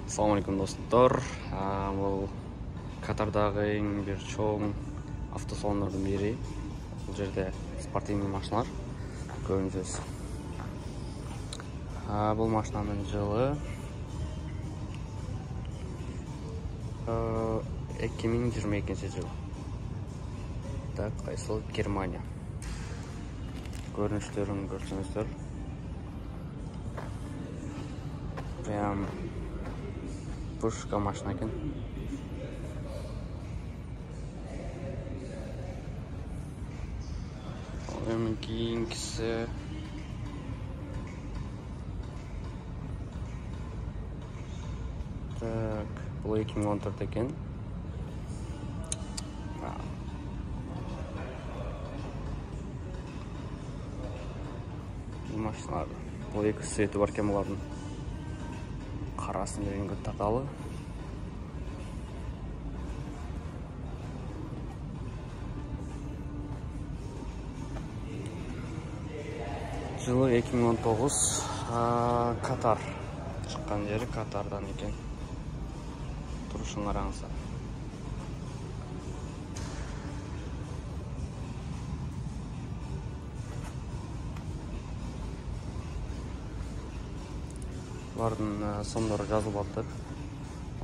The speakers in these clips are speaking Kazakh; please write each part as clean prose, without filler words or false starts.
Assalamu alaikum достар. Бұл Катардағы ең бір чоң автосалондардың бірі. Бұл жерде спортивный машиналар көріп жүрсіз. Бұл машинаның жылы 2022 жыл. Так, қайсыл Германия. Көрініштерін көрсеңіздер. Прям пушка машина екен. Оның кейінгісі так, бұл 2014 екен. Бұл машиналар, бұл екі светі бар екен бұлардың. Қарасын реңгі тақалы. Жылы 2019 Катар. Шыққан жері Катардан екен. Тұрышын қараңыздар. Бұлардың сомдары жазылып алды.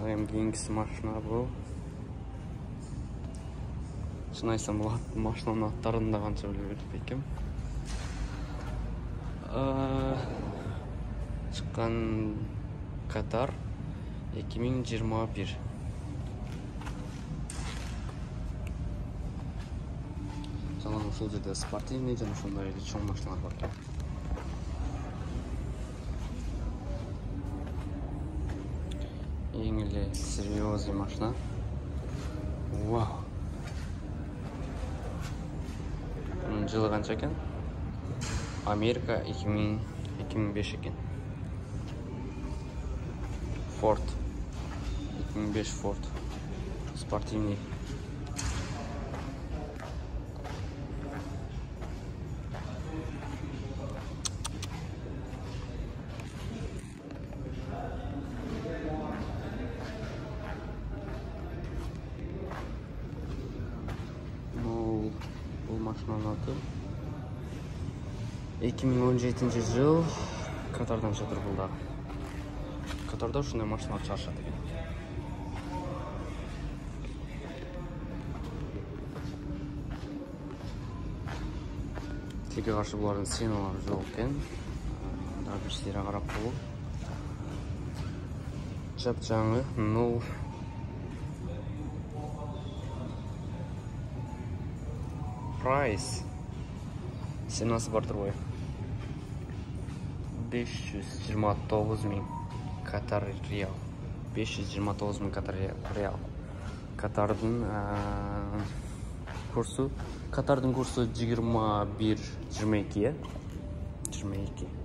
Ең кейінгісі машина бұл. Шын айтсам бұл машинаның аттарын да қанша біліп екем. Шыққан Катар 2021. Жалаң сол жерде спортивный және сондай чоң машиналар бар екен. Ең еле серьезный машина. Вау! Бұның жылы қанша екен? Америка 2005 екен. Ford 2005 Ford спортивный. Бұл машинаның аты 2017 жыл Катардан жатыр бұлда. Катарда ұшындай машиналар шаршады екен. Теге қаршы бұлардың сценалары жоқ екен. Дабіршілері қарап болу. Жап жаңы, нол. Прайс. Сенасы бардыр ғой. 529.000 Катар реал. 529.000 Катар реал. Катардың курсы 21-22. 22.